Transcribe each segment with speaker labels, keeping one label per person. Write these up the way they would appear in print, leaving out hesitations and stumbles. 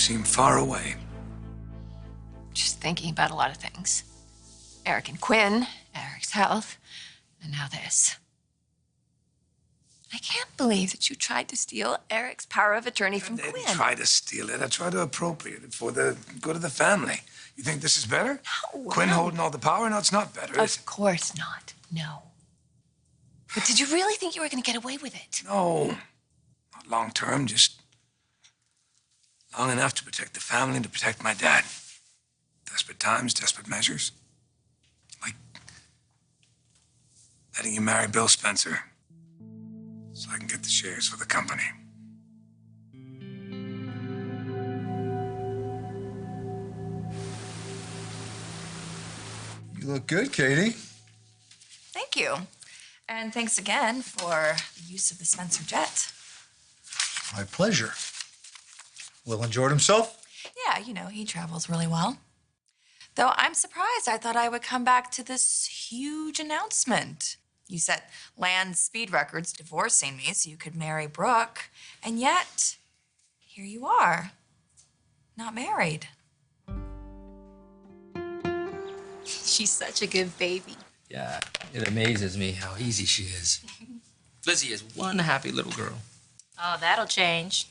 Speaker 1: seem far away.
Speaker 2: Just thinking about a lot of things. Eric and Quinn, Eric's health, and now this. I can't believe that you tried to steal Eric's power of attorney from Quinn.
Speaker 1: I didn't try to steal it. I tried to appropriate it for the good of the family. You think this is better?
Speaker 2: No.
Speaker 1: Quinn holding all the power? No, it's not better.
Speaker 2: Of course not. No. But did you really think you were going to get away with it?
Speaker 1: No. Not long term, just long enough to protect the family and to protect my dad. Desperate times, desperate measures. Like letting you marry Bill Spencer so I can get the shares for the company.
Speaker 3: You look good, Katie.
Speaker 4: Thank you. And thanks again for the use of the Spencer jet.
Speaker 3: My pleasure. Will enjoyed himself?
Speaker 4: Yeah, you know, he travels really well. Though I'm surprised. I thought I would come back to this huge announcement. You set land speed records divorcing me so you could marry Brooke. And yet, here you are, not married.
Speaker 2: She's such a good baby.
Speaker 5: Yeah, it amazes me how easy she is. Lizzie is one happy little girl.
Speaker 6: Oh, that'll change.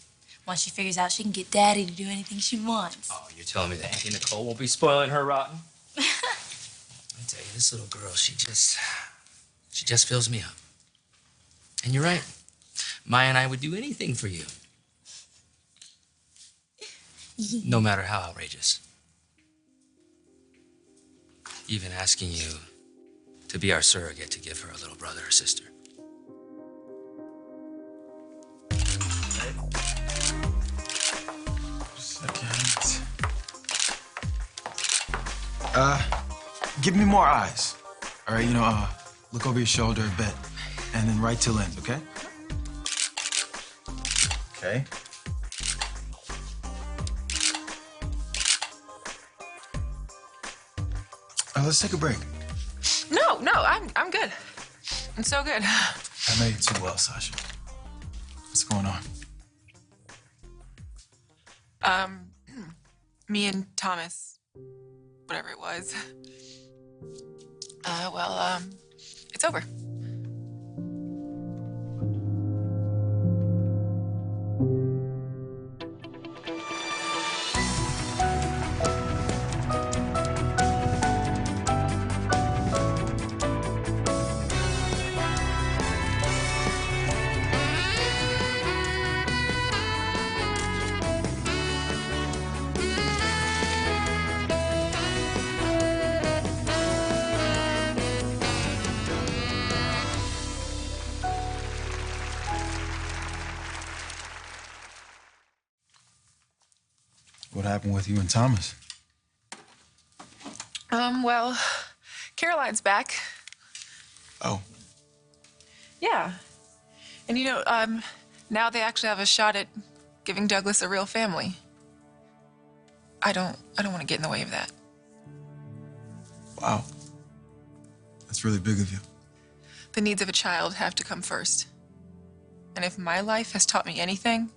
Speaker 6: Once she figures out she can get Daddy to do anything she wants.
Speaker 5: Oh, you're telling me that Auntie Nicole won't be spoiling her rotten? I tell you, this little girl, she just fills me up. And you're right. Maya and I would do anything for you. No matter how outrageous. Even asking you to be our surrogate to give her a little brother or sister.
Speaker 7: Give me more eyes. All right, look over your shoulder a bit, and then right to lens, okay? Okay. Let's take a break.
Speaker 2: No, I'm good. I'm so good.
Speaker 7: I know you too well, Sasha. What's going on?
Speaker 8: Me and Thomas, whatever it was. It's over.
Speaker 7: What happened with you and Thomas?
Speaker 8: Well, Caroline's back.
Speaker 7: Oh.
Speaker 8: Yeah. And now they actually have a shot at giving Douglas a real family. I don't want to get in the way of that.
Speaker 7: Wow. That's really big of you.
Speaker 8: The needs of a child have to come first. And if my life has taught me anything,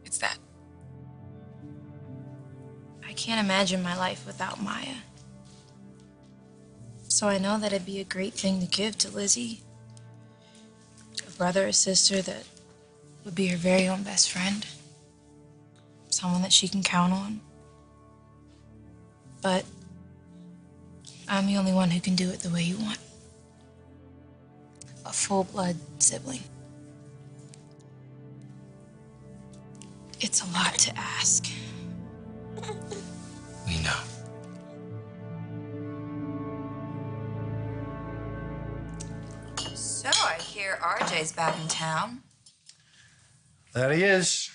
Speaker 8: it's that.
Speaker 6: I can't imagine my life without Maya. So I know that it'd be a great thing to give to Lizzie. A brother or sister that would be her very own best friend. Someone that she can count on. But I'm the only one who can do it the way you want. A full-blood sibling. It's a lot to ask.
Speaker 5: We know.
Speaker 4: So I hear RJ's back in town.
Speaker 3: That he is.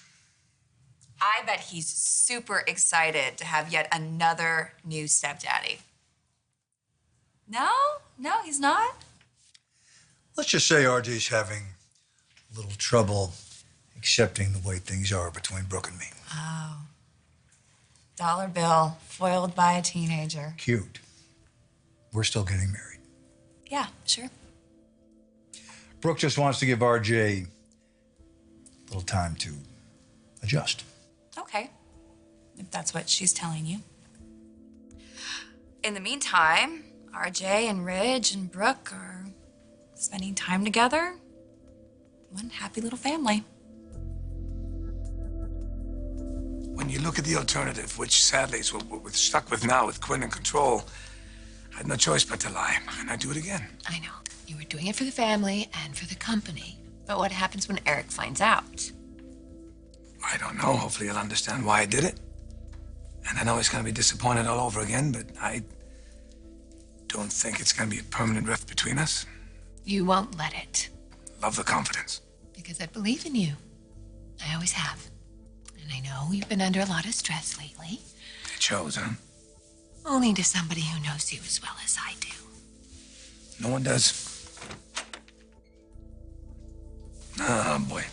Speaker 4: I bet he's super excited to have yet another new stepdaddy. No, he's not.
Speaker 3: Let's just say RJ's having a little trouble accepting the way things are between Brooke and me.
Speaker 4: Oh. Dollar bill, foiled by a teenager.
Speaker 3: Cute. We're still getting married.
Speaker 4: Yeah, sure.
Speaker 3: Brooke just wants to give RJ a little time to adjust.
Speaker 4: Okay, if that's what she's telling you. In the meantime, RJ and Ridge and Brooke are spending time together. One happy little family.
Speaker 1: When you look at the alternative, which sadly is what we're stuck with now with Quinn in control, I had no choice but to lie, and I'd do it again.
Speaker 2: I know. You were doing it for the family and for the company. But what happens when Eric finds out?
Speaker 1: I don't know. Hopefully he'll understand why I did it. And I know he's going to be disappointed all over again, but I don't think it's going to be a permanent rift between us.
Speaker 2: You won't let it.
Speaker 1: Love the confidence.
Speaker 2: Because I believe in you. I always have. And I know you've been under a lot of stress lately.
Speaker 1: It shows, huh?
Speaker 2: Only to somebody who knows you as well as I do.
Speaker 1: No one does. Oh, boy.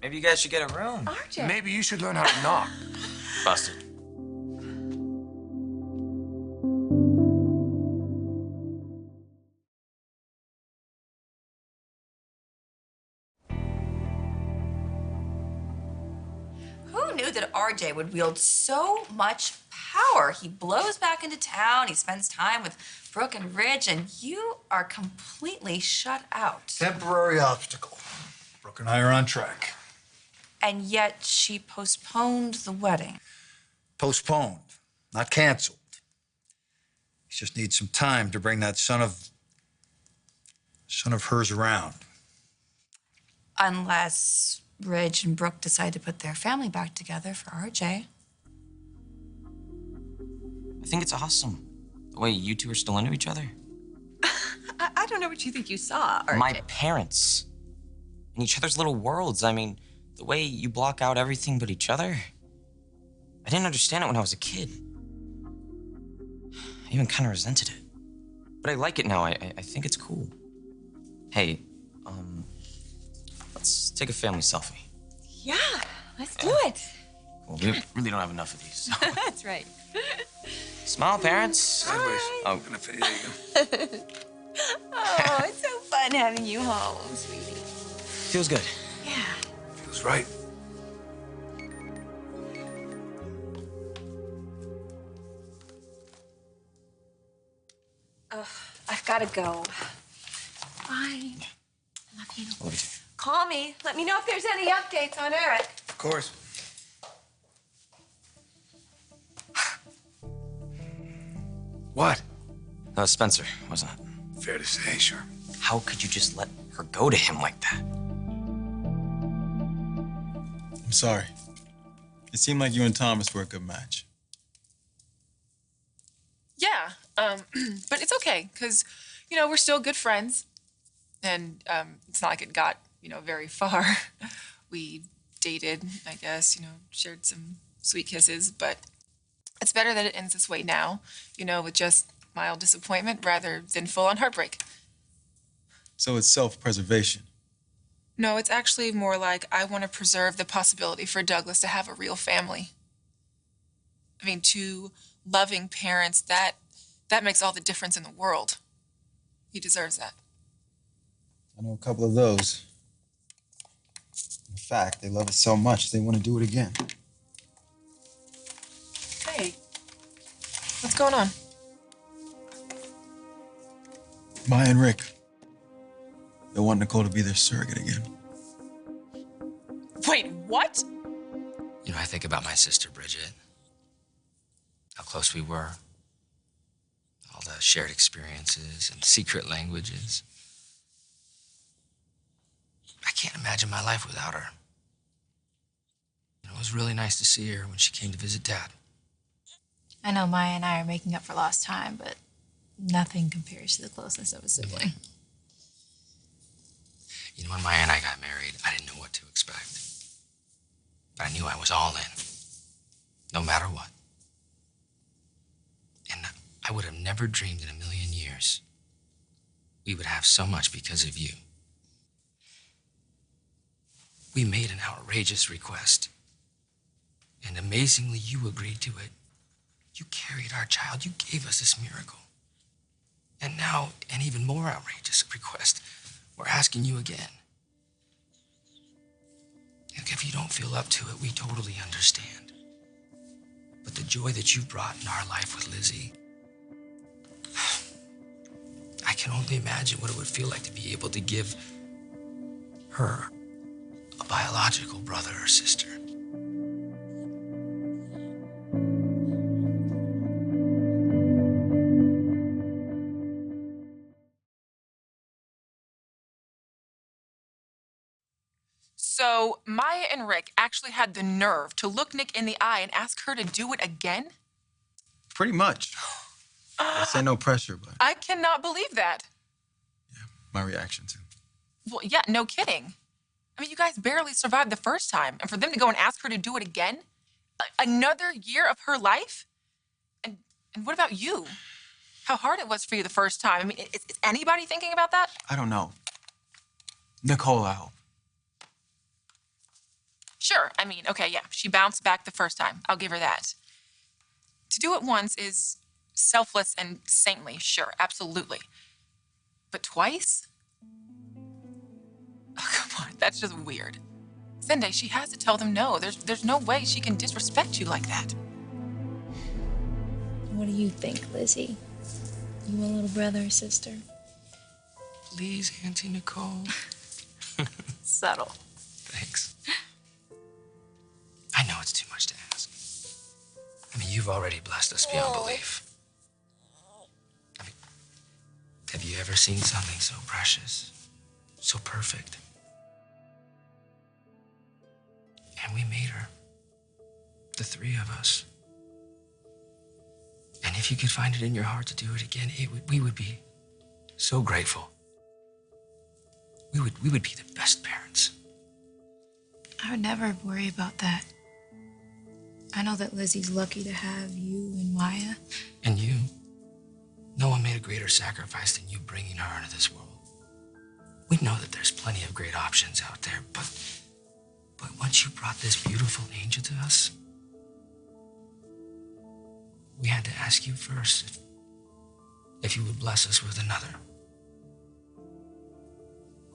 Speaker 9: Maybe you guys should get a room.
Speaker 2: RJ.
Speaker 1: Maybe you should learn how to knock.
Speaker 9: Busted.
Speaker 4: Who knew that RJ would wield so much power? He blows back into town, he spends time with Brooke and Ridge, and you are completely shut out.
Speaker 3: Temporary obstacle. Brooke and I are on track.
Speaker 4: And yet she postponed the wedding.
Speaker 3: Postponed, not canceled. He just needs some time to bring that son of hers around.
Speaker 4: Unless Ridge and Brooke decide to put their family back together for RJ.
Speaker 9: I think it's awesome. The way you two are still into each other.
Speaker 2: I don't know what you think you saw, RJ.
Speaker 9: My parents. In each other's little worlds. I mean, the way you block out everything but each other. I didn't understand it when I was a kid. I even kind of resented it. But I like it now. I think it's cool. Hey, let's take a family selfie.
Speaker 2: Yeah, let's do it.
Speaker 9: Well, we really don't have enough of these. So.
Speaker 2: That's right.
Speaker 9: Smile, parents.
Speaker 1: Sideways.
Speaker 9: Oh.
Speaker 1: There you go.
Speaker 2: Oh, it's so fun having you home, sweetie.
Speaker 9: Feels good.
Speaker 2: Yeah.
Speaker 1: Feels right.
Speaker 2: I've got to go. Bye. Love you.
Speaker 9: Love you too.
Speaker 2: Call me. Let me know if there's any updates on Eric.
Speaker 1: Of course. What?
Speaker 9: Spencer, wasn't it?
Speaker 1: Fair to say, sure.
Speaker 9: How could you just let her go to him like that?
Speaker 7: I'm sorry. It seemed like you and Thomas were a good match.
Speaker 8: Yeah, but it's okay, because, you know, we're still good friends. And it's not like it got, you know, very far. We dated, I guess, you know, shared some sweet kisses, but it's better that it ends this way now, you know, with just mild disappointment rather than full-on heartbreak.
Speaker 7: So it's self-preservation.
Speaker 8: No, it's actually more like I want to preserve the possibility for Douglas to have a real family. I mean, two loving parents, that makes all the difference in the world. He deserves that.
Speaker 7: I know a couple of those. In fact, they love it so much they want to do it again.
Speaker 8: Hey, what's going on?
Speaker 7: Maya and Rick. They want Nicole to be their surrogate again.
Speaker 8: Wait, what?
Speaker 5: You know, I think about my sister, Bridget. How close we were. All the shared experiences and secret languages. I can't imagine my life without her. You know, it was really nice to see her when she came to visit Dad.
Speaker 6: I know Maya and I are making up for lost time, but nothing compares to the closeness of a sibling.
Speaker 5: You know, when Maya and I got married, I didn't know what to expect. But I knew I was all in, no matter what. And I would have never dreamed in a million years we would have so much because of you. We made an outrageous request. And amazingly, you agreed to it. You carried our child. You gave us this miracle. And now, an even more outrageous request. We're asking you again. Look, if you don't feel up to it, we totally understand. But the joy that you've brought in our life with Lizzie, I can only imagine what it would feel like to be able to give her a biological brother or sister.
Speaker 8: So Maya and Rick actually had the nerve to look Nick in the eye and ask her to do it again?
Speaker 7: Pretty much. They say no pressure, but
Speaker 8: I cannot believe that.
Speaker 7: my reaction too.
Speaker 8: Well, yeah, no kidding. I mean, you guys barely survived the first time, and for them to go and ask her to do it again? Another year of her life? And what about you? How hard it was for you the first time. I mean, is anybody thinking about that?
Speaker 7: I don't know. Nicole, I hope.
Speaker 8: Sure. I mean, okay, yeah, she bounced back the first time. I'll give her that. To do it once is selfless and saintly, sure, absolutely. But twice? Oh, come on, that's just weird. Sunday, she has to tell them no. There's no way she can disrespect you like that.
Speaker 6: What do you think, Lizzie? You want a little brother or sister?
Speaker 5: Please, Auntie Nicole.
Speaker 8: Subtle.
Speaker 5: Thanks. I know it's too much to ask. I mean, you've already blessed us beyond belief. I mean, have you ever seen something so precious, so perfect? And we made her, the three of us. And if you could find it in your heart to do it again, we would be so grateful. We would be the best parents.
Speaker 6: I would never worry about that. I know that Lizzie's lucky to have you and Maya.
Speaker 5: And you. No one made a greater sacrifice than you bringing her into this world. We know that there's plenty of great options out there, but once you brought this beautiful angel to us, we had to ask you first if you would bless us with another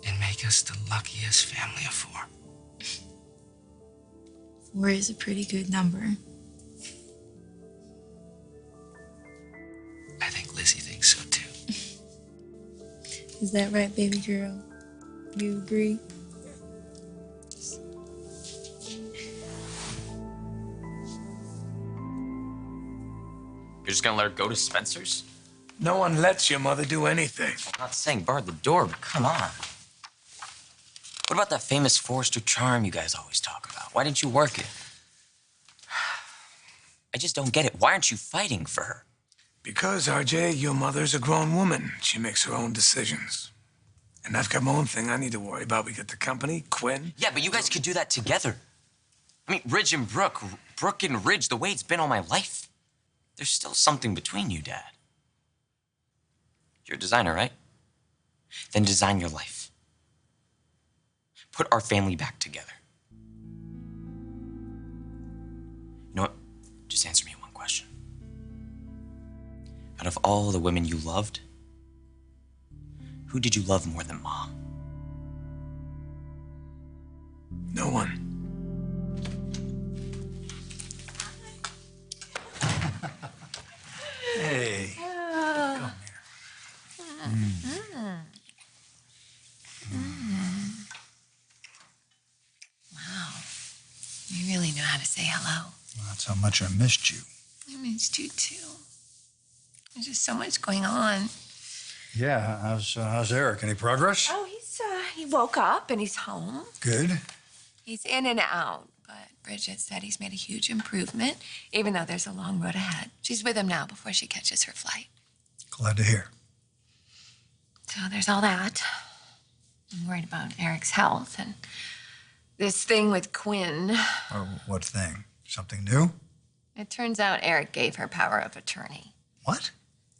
Speaker 5: and make us the luckiest family of 4.
Speaker 6: 4 is a pretty good number.
Speaker 5: I think Lizzie thinks so too.
Speaker 6: Is that right, baby girl? You agree?
Speaker 9: You're just gonna let her go to Spencer's?
Speaker 1: No one lets your mother do anything.
Speaker 9: I'm not saying bar the door, but come on. What about that famous Forrester charm you guys always talk about? Why didn't you work it? I just don't get it. Why aren't you fighting for her?
Speaker 1: Because, RJ, your mother's a grown woman. She makes her own decisions. And I've got my own thing I need to worry about. We got the company, Quinn.
Speaker 9: Yeah, but you guys could do that together. I mean, Ridge and Brooke, Brooke and Ridge, the way it's been all my life. There's still something between you, Dad. You're a designer, right? Then design your life. Put our family back together. You know what? Just answer me one question. Out of all the women you loved, who did you love more than Mom?
Speaker 1: No one.
Speaker 3: Hey, come here.
Speaker 2: Wow. You really know how to say hello.
Speaker 3: Well, that's how much I missed you.
Speaker 2: I missed you too. There's just so much going on.
Speaker 3: Yeah, how's Eric? Any progress?
Speaker 2: Oh, he woke up and he's home.
Speaker 3: Good.
Speaker 2: He's in and out, but Bridget said he's made a huge improvement, even though there's a long road ahead. She's with him now before she catches her flight.
Speaker 3: Glad to hear.
Speaker 2: So there's all that. I'm worried about Eric's health and this thing with Quinn.
Speaker 3: Or what thing? Something new?
Speaker 2: It turns out Eric gave her power of attorney.
Speaker 3: What?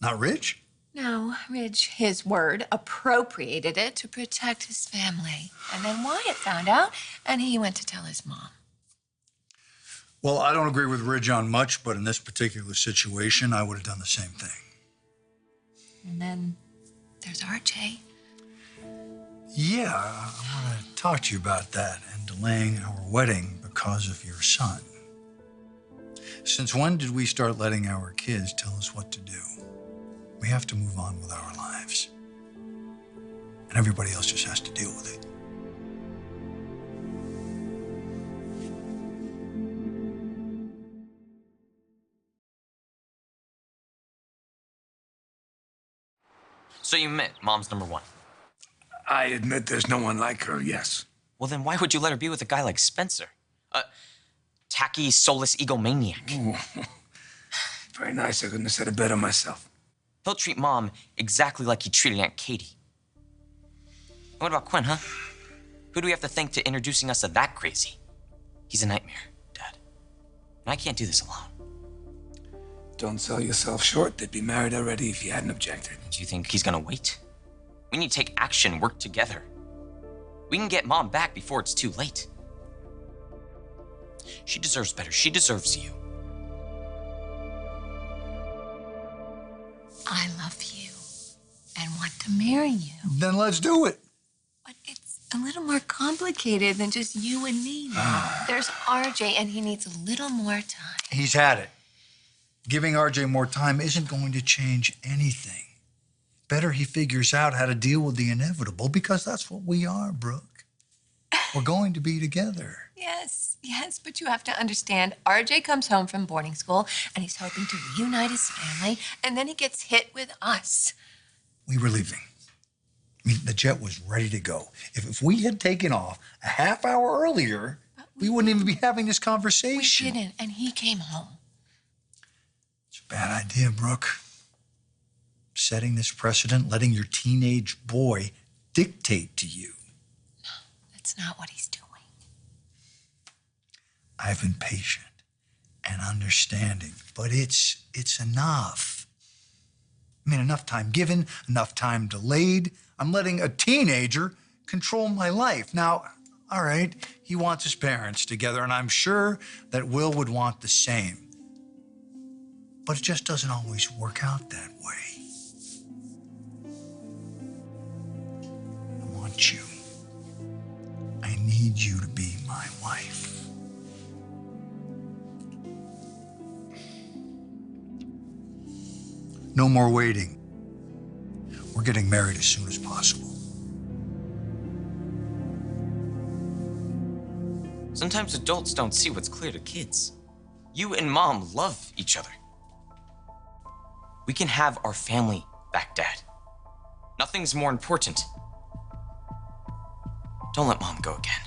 Speaker 3: Not Ridge?
Speaker 2: No, Ridge, his word, appropriated it to protect his family. And then Wyatt found out, and he went to tell his mom.
Speaker 3: Well, I don't agree with Ridge on much, but in this particular situation, I would have done the same thing.
Speaker 2: And then there's RJ.
Speaker 3: Yeah, I want to talk to you about that and delaying our wedding because of your son. Since when did we start letting our kids tell us what to do? We have to move on with our lives. And everybody else just has to deal with it.
Speaker 9: So you admit Mom's number one.
Speaker 1: I admit there's no one like her, yes.
Speaker 9: Well, then why would you let her be with a guy like Spencer? A tacky, soulless egomaniac.
Speaker 1: Ooh. Very nice. I couldn't have said it better myself.
Speaker 9: He'll treat Mom exactly like he treated Aunt Katie. And what about Quinn, huh? Who do we have to thank to introducing us to that crazy? He's a nightmare, Dad. And I can't do this alone.
Speaker 1: Don't sell yourself short. They'd be married already if you hadn't objected.
Speaker 9: Do you think he's gonna wait? We need to take action, work together. We can get Mom back before it's too late. She deserves better. She deserves you.
Speaker 2: I love you and want to marry you.
Speaker 3: Then let's do it.
Speaker 2: But it's a little more complicated than just you and me now. There's RJ, and he needs a little more time.
Speaker 3: He's had it. Giving RJ more time isn't going to change anything. Better he figures out how to deal with the inevitable, because that's what we are, Brooke. We're going to be together.
Speaker 2: Yes, but you have to understand, RJ comes home from boarding school, and he's hoping to reunite his family, and then he gets hit with us.
Speaker 3: We were leaving. I mean, the jet was ready to go. If we had taken off a half hour earlier, we wouldn't even be having this conversation.
Speaker 2: We didn't, and he came home.
Speaker 3: It's a bad idea, Brooke. Setting this precedent, letting your teenage boy dictate to you.
Speaker 2: No, that's not what he's doing.
Speaker 3: I've been patient and understanding, but it's enough. I mean, enough time given, enough time delayed. I'm letting a teenager control my life. Now, all right, he wants his parents together, and I'm sure that Will would want the same. But it just doesn't always work out that way. I want you. I need you to be my wife. No more waiting. We're getting married as soon as possible.
Speaker 9: Sometimes adults don't see what's clear to kids. You and Mom love each other. We can have our family back, Dad. Nothing's more important. Don't let Mom go again.